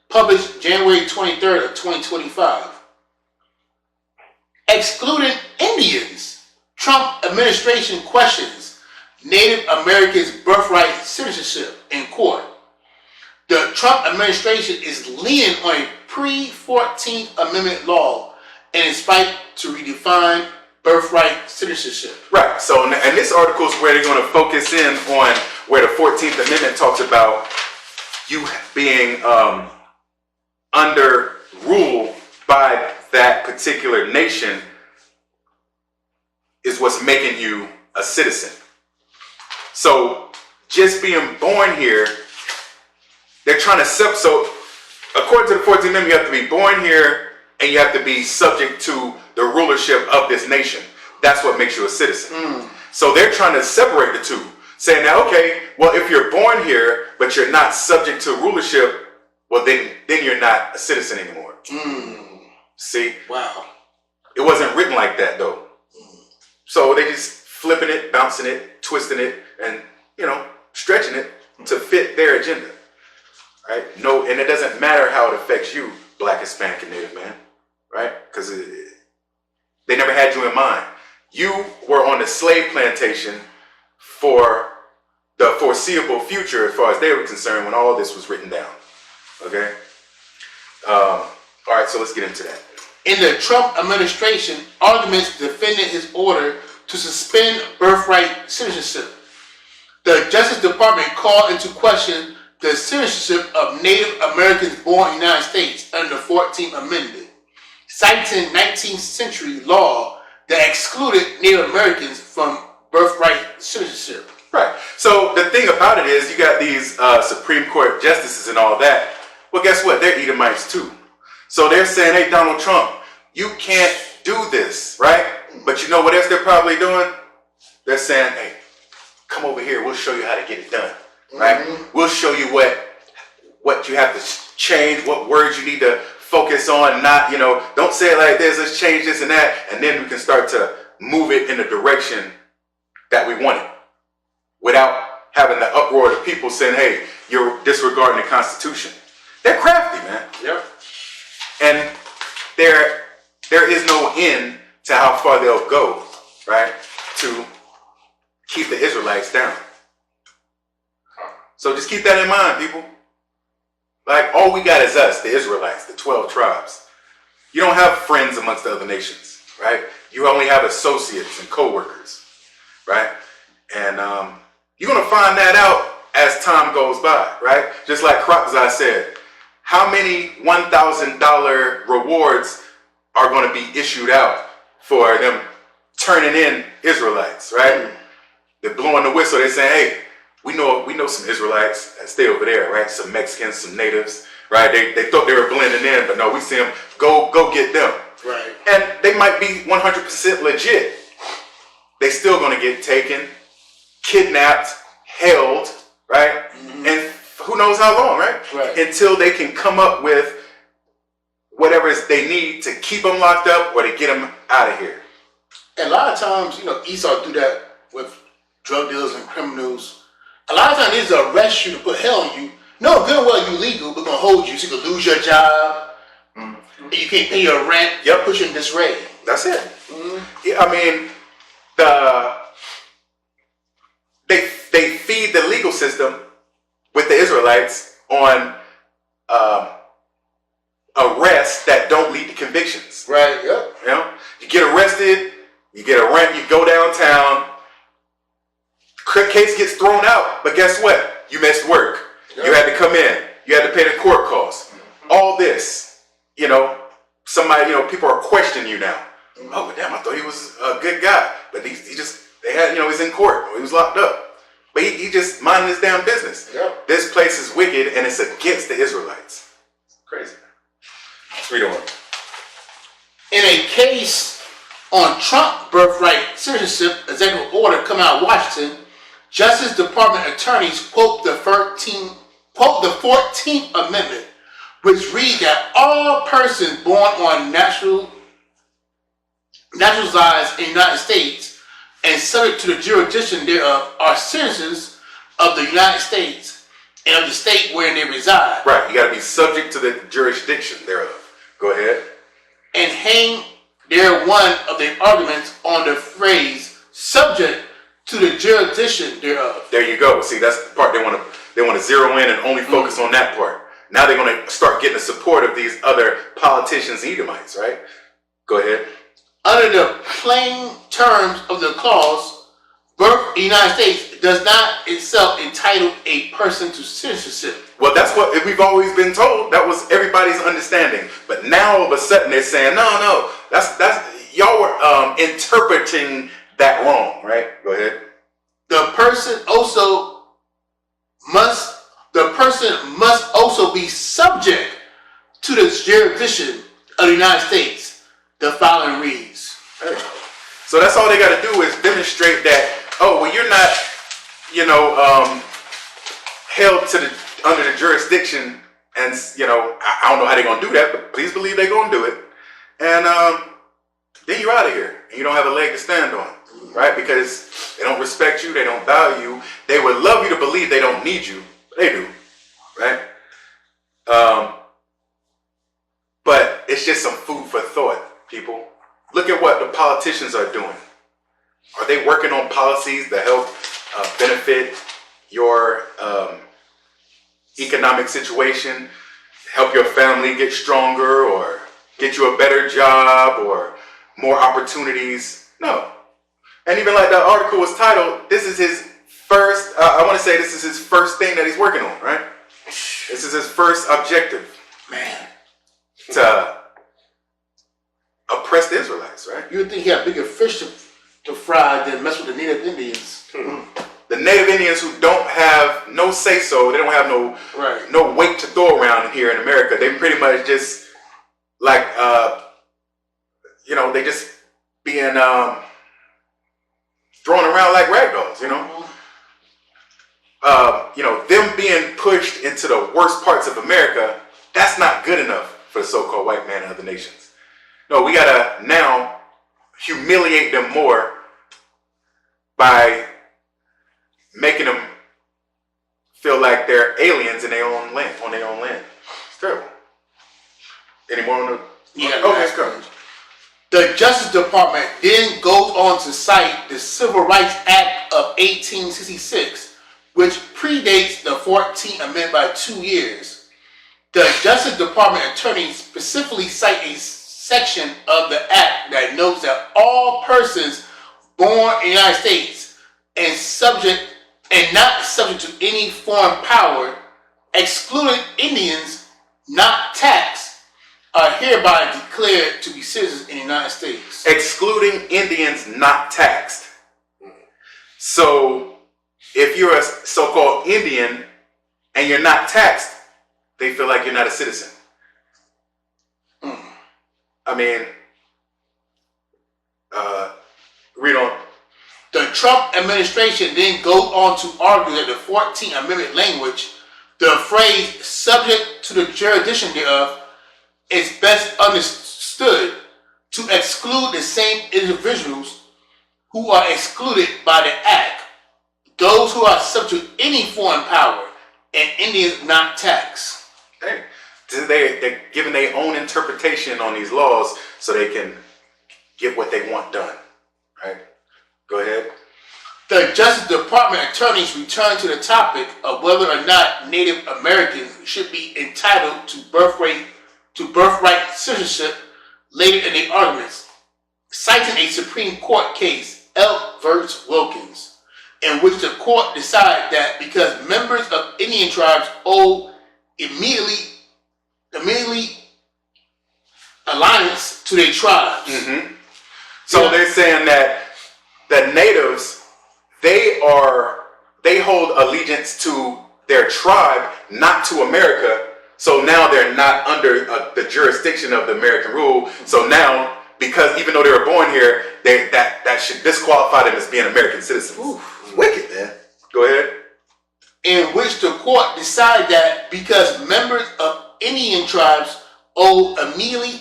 published January 23rd of 2025. Excluding Indians, Trump administration questions Native Americans' birthright citizenship in court. The Trump administration is leaning on a pre-14th Amendment law and is fighting to redefine birthright citizenship. Right. So, and this article is where they're going to focus in on where the 14th Amendment talks about you being under rule by that particular nation is what's making you a citizen. So, just being born here, they're trying to so according to the 14th Amendment, you have to be born here and you have to be subject to the rulership of this nation. That's what makes you a citizen. So they're trying to separate the two, saying that, okay, well, if you're born here but you're not subject to rulership, well, then you're not a citizen anymore. See? Wow. It wasn't written like that, though. So they just flipping it, bouncing it, twisting it, and, stretching it to fit their agenda. Right? No, and it doesn't matter how it affects you, Black, Hispanic, and Native man, right? Because they never had you in mind. You were on the slave plantation for the foreseeable future, as far as they were concerned, when all this was written down. Okay. All right. So let's get into that. In the Trump administration, arguments defended his order to suspend birthright citizenship. The Justice Department called into question the citizenship of Native Americans born in the United States under the 14th Amendment, citing 19th century law that excluded Native Americans from birthright citizenship. Right. So the thing about it is you got these Supreme Court justices and all that. Well, guess what? They're Edomites too. So they're saying, hey, Donald Trump, you can't do this, right? But you know what else they're probably doing? They're saying, hey, come over here. We'll show you how to get it done. Right? We'll show you what you have to change, what words you need to focus on, not, don't say it like this, let's change this and that, and then we can start to move it in the direction that we want it without having the uproar of people saying, hey, you're disregarding the Constitution. They're crafty, man. Yep. And there is no end to how far they'll go, right, to keep the Israelites down. So just keep that in mind, people. Like, all we got is us, the Israelites, the 12 tribes. You don't have friends amongst the other nations, right? You only have associates and co-workers, right? And you're going to find that out as time goes by, right? Just like Kropzai said, how many $1,000 rewards are going to be issued out for them turning in Israelites, right? They're blowing the whistle. They're saying, hey, we know some Israelites that stay over there, right? Some Mexicans, some natives, right? They thought they were blending in, but no, we see them. Go get them. Right. And they might be 100% legit. They still going to get taken, kidnapped, held, right? And who knows how long, right? Until they can come up with whatever they need to keep them locked up or to get them out of here. And a lot of times, Esau do that with drug dealers and criminals. A lot of times they just arrest you to put hell on you. No, good and well, you legal, we're going to hold you so you can lose your job. And you can't pay your rent. Yep. Put you in disarray. That's it. Yeah, I mean, they feed the legal system with the Israelites on arrests that don't lead to convictions. Right, yep. You get arrested, you get a rent, you go downtown, case gets thrown out, but guess what? You missed work. Yep. You had to come in. You had to pay the court costs. All this, somebody, people are questioning you now. Oh, but damn, I thought he was a good guy. But he's in court. He was locked up. But he just minding his damn business. Yep. This place is wicked and it's against the Israelites. It's crazy. Let's read on. In a case on Trump birthright citizenship executive order coming out of Washington, Justice Department attorneys quote the 14th Amendment, which reads that all persons born on naturalized in the United States and subject to the jurisdiction thereof are citizens of the United States and of the state wherein they reside. Right. You got to be subject to the jurisdiction thereof. Go ahead. And hang their one of their arguments on the phrase subject to the jurisdiction thereof. There you go. See, that's the part they want to zero in and only focus on that part. Now they're going to start getting the support of these other politicians, Edomites, right? Go ahead. Under the plain terms of the clause, birth in the United States does not itself entitle a person to citizenship. Well, that's what we've always been told. That was everybody's understanding. But now all of a sudden they're saying, no, that's y'all were interpreting that wrong, right? Go ahead. The person must also be subject to the jurisdiction of the United States. The following reads. There you go. So that's all they got to do is demonstrate that, oh, well, you're not, held to under the jurisdiction, and, I don't know how they're going to do that, but please believe they're going to do it. And then you're out of here. And you don't have a leg to stand on, right? Because they don't respect you. They don't value you. They would love you to believe they don't need you. But they do, right? But it's just some food for thought, people. Look at what the politicians are doing. Are they working on policies that help benefit your economic situation, help your family get stronger, or get you a better job, or more opportunities? No. And even like that article was titled, this is his first, I want to say this is his first thing that he's working on, right? This is his first objective. Man. To oppress the Israelites, right? You would think he had bigger fish to fry than mess with the Native Indians. Mm-hmm. The Native Indians who don't have no say-so, they don't have no weight to throw around here in America. They pretty much just like, they just being thrown around like rag dolls, them being pushed into the worst parts of America, that's not good enough for the so-called white man and other nations. No, we gotta now humiliate them more by making them feel like they're aliens in their own land, on their own land. It's terrible. Any more on the? Yeah. Okay, let's go. The Justice Department then goes on to cite the Civil Rights Act of 1866, which predates the 14th Amendment by 2 years. The Justice Department attorneys specifically cite a section of the act that notes that all persons born in the United States and not subject to any foreign power, excluding Indians not taxed, are hereby declared to be citizens in the United States. Excluding Indians not taxed. So, if you're a so-called Indian and you're not taxed, they feel like you're not a citizen. I mean, read on. The Trump administration then goes on to argue that the 14th Amendment language, the phrase subject to the jurisdiction thereof, is best understood to exclude the same individuals who are excluded by the act, those who are subject to any foreign power, and Indians not taxed. Hey, they're giving their own interpretation on these laws so they can get what they want done, right? Go ahead. The Justice Department attorneys return to the topic of whether or not Native Americans should be entitled to birthright citizenship later in the arguments, citing a Supreme Court case, Elk versus Wilkins, in which the court decided that because members of Indian tribes owe immediately alliance to their tribes. Mm-hmm. So they're saying that the natives, they hold allegiance to their tribe, not to America. So now they're not under the jurisdiction of the American rule. So now, because even though they were born here, that should disqualify them as being American citizens. Ooh, wicked, man. Go ahead. In which the court decided that because members of Indian tribes owe immediate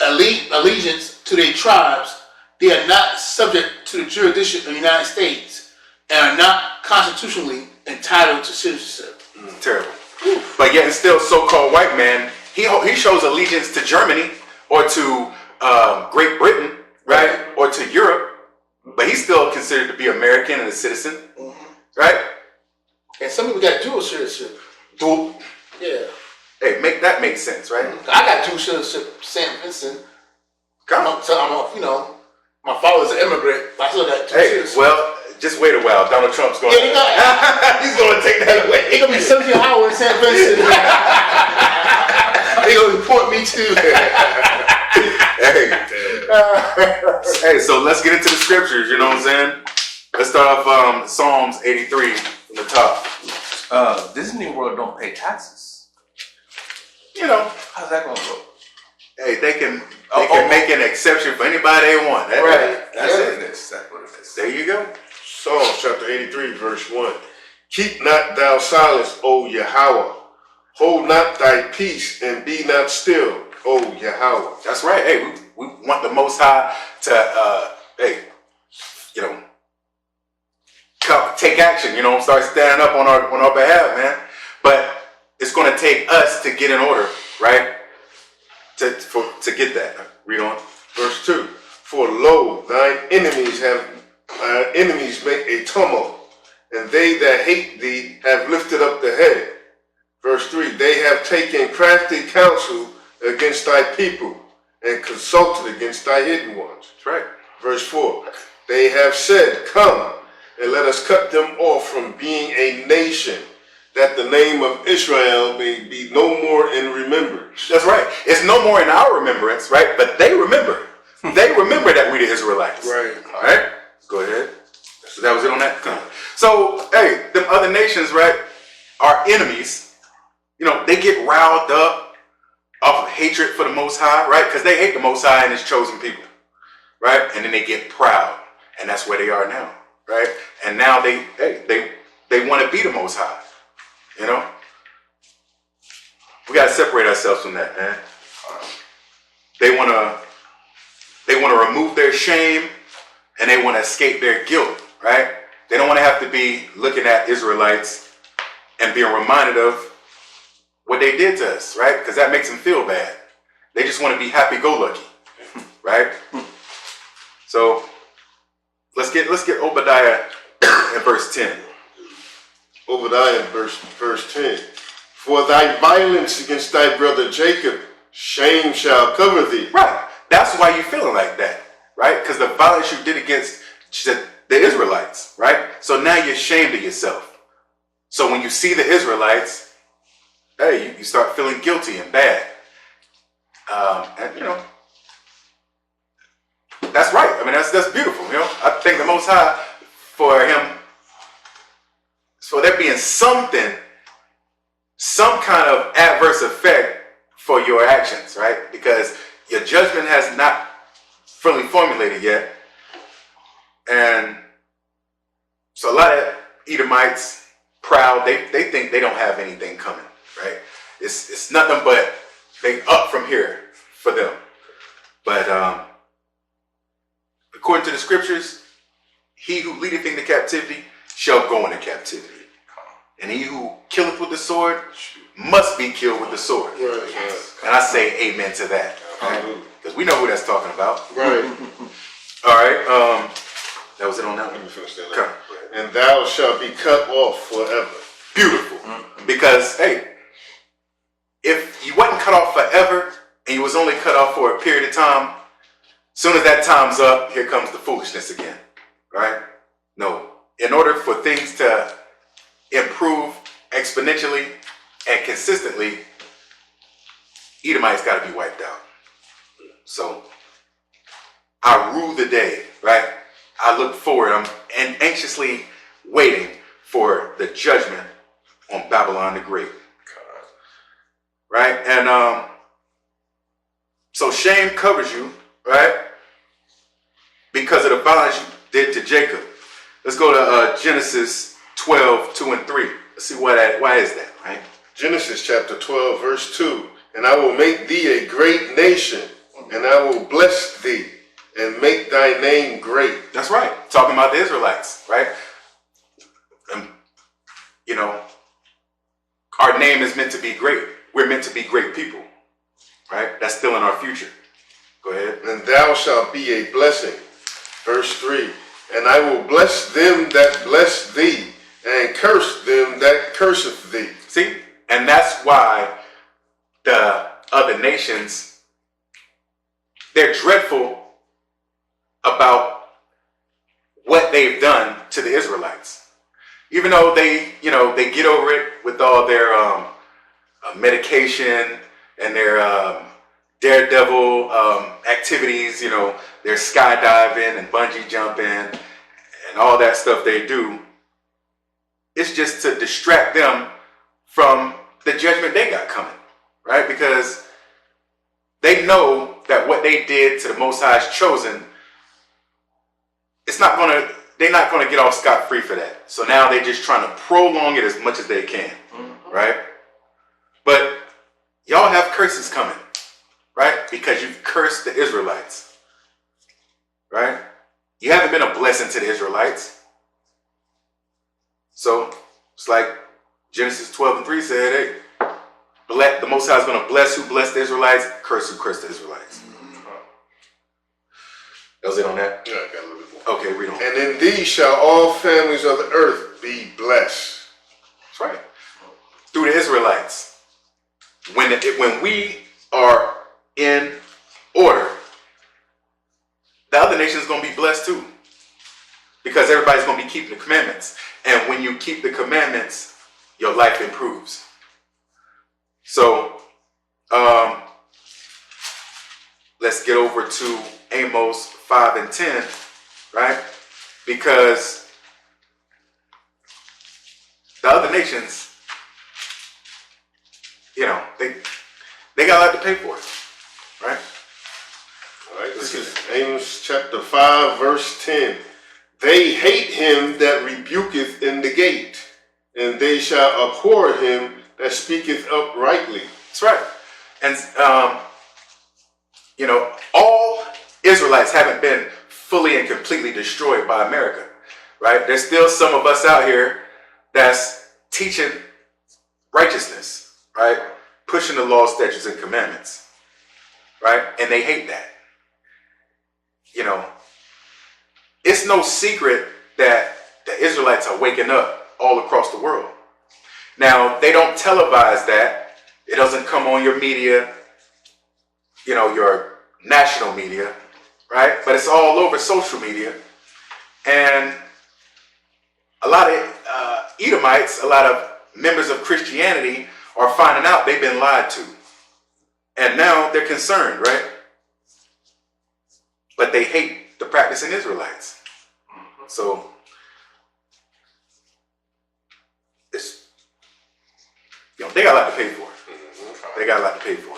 allegiance to their tribes, they are not subject to the jurisdiction of the United States and are not constitutionally entitled to citizenship. Terrible. But yet, it's still so-called white man. He shows allegiance to Germany or to Great Britain, right? Or to Europe, but he's still considered to be American and a citizen, right? And some people got dual citizenship. Yeah. Hey, make sense, right? I got dual citizenship, St. Vincent. Come on. So my father's an immigrant, but I still got dual citizenship. Well, just wait a while. Donald Trump's going. Yeah, he's going to take that away. It's gonna be 17 Howard in St. Vincent. They gonna report me too. Hey, so let's get into the scriptures. You know what I'm saying? Let's start off Psalms 83 from the top. Disney World don't pay taxes. You know, How's that gonna go? hey, they can make an exception for anybody they want. That's it. That's what it is. There you go. Psalms chapter 83, verse 1. Keep not thou silence, O Yahweh. Hold not thy peace and be not still, O Yahweh. That's right. Hey, we want the Most High to, take action. Start standing up on our behalf, man. But it's going to take us to get in order, right? To get that. Read on. Verse 2. For lo, thine enemies make a tumult, and they that hate thee have lifted up the head. Verse 3. They have taken crafty counsel against thy people, and consulted against thy hidden ones. That's right. Verse 4. They have said, Come, and let us cut them off from being a nation, that the name of Israel may be no more in remembrance. That's right. It's no more in our remembrance, right? But they remember. They remember that we the Israelites. Right. All right? Go ahead. So that was it on that? So, hey, them other nations, right, are enemies. They get riled up off of hatred for the Most High, right? Because they hate the Most High and his chosen people, right? And then they get proud. And that's where they are now, right? And now they want to be the Most High. We got to separate ourselves from that, man. They want to remove their shame, and they want to escape their guilt, right? They don't want to have to be looking at Israelites and being reminded of what they did to us, right? Because that makes them feel bad. They just want to be happy-go-lucky, right? So let's get Obadiah in verse 10. Obadiah verse 10. For thy violence against thy brother Jacob, shame shall cover thee. Right. That's why you're feeling like that, right? Because the violence you did against the Israelites, right? So now you're ashamed of yourself. So when you see the Israelites, hey, you start feeling guilty and bad. And that's right. I mean, that's beautiful. I thank the Most High for there being some kind of adverse effect for your actions, right? Because your judgment has not fully formulated yet. And so a lot of Edomites, proud, they think they don't have anything coming, right? It's nothing but they up from here for them. But according to the scriptures, he who leadeth into captivity shall go into captivity. And he who killeth with the sword must be killed with the sword. Right. And I say amen to that. Because we know who that's talking about. Right. All right. That was it on that one. Let me finish that. Come. And thou shalt be cut off forever. Beautiful. Because, hey, if you wasn't cut off forever and you was only cut off for a period of time, soon as that time's up, here comes the foolishness again. Right? No. In order for things to improve exponentially and consistently, Edomites got to be wiped out. So I rue the day, right? I look forward. I'm anxiously waiting for the judgment on Babylon the Great. Right? And so shame covers you, right? Because of the violence you did to Jacob. Let's go to Genesis 12, 2 and 3. Let's see why is that, right? Genesis chapter 12, verse 2. And I will make thee a great nation, and I will bless thee, and make thy name great. That's right. Talking about the Israelites, right? you know, our name is meant to be great. We're meant to be great people, right? That's still in our future. Go ahead. And thou shalt be a blessing. Verse 3. And I will bless them that bless thee, and curse them that curseth thee. See? And that's why the other nations, they're dreadful about what they've done to the Israelites. Even though they, you know, they get over it with all their medication and their daredevil activities, you know, their skydiving and bungee jumping and all that stuff they do. It's just to distract them from the judgment they got coming, right? Because they know that what they did to the Most High's chosen, they're not gonna get off scot-free for that. So now they're just trying to prolong it as much as they can, right? But y'all have curses coming, right? Because you've cursed the Israelites, right? You haven't been a blessing to the Israelites. So it's like Genesis 12:3 said, hey, the Most High is going to bless who blessed the Israelites, curse who cursed the Israelites. That was it on that? Yeah, I got a little bit more. Okay, read on. And in thee shall all families of the earth be blessed. That's right. Through the Israelites. When we are in order, the other nations are going to be blessed too. Because everybody's going to be keeping the commandments. And when you keep the commandments, your life improves. So, let's get over to Amos 5 and 10, right? Because the other nations, you know, they got a lot to pay for it, right? All right, this is Amos chapter 5, verse 10. They hate him that rebuketh in the gate, and they shall abhor him that speaketh uprightly. That's right. And, you know, all Israelites haven't been fully and completely destroyed by America, right? There's still some of us out here that's teaching righteousness, right? Pushing the law, statutes, and commandments, right? And they hate that. You know, it's no secret that the Israelites are waking up all across the world. Now, they don't televise that. It doesn't come on your media, you know, your national media, right? But it's all over social media. And a lot of Edomites, a lot of members of Christianity are finding out they've been lied to. And now they're concerned, right? But they hate the practicing Israelites. So it's, you know, they got a lot to pay for. They got a lot to pay for.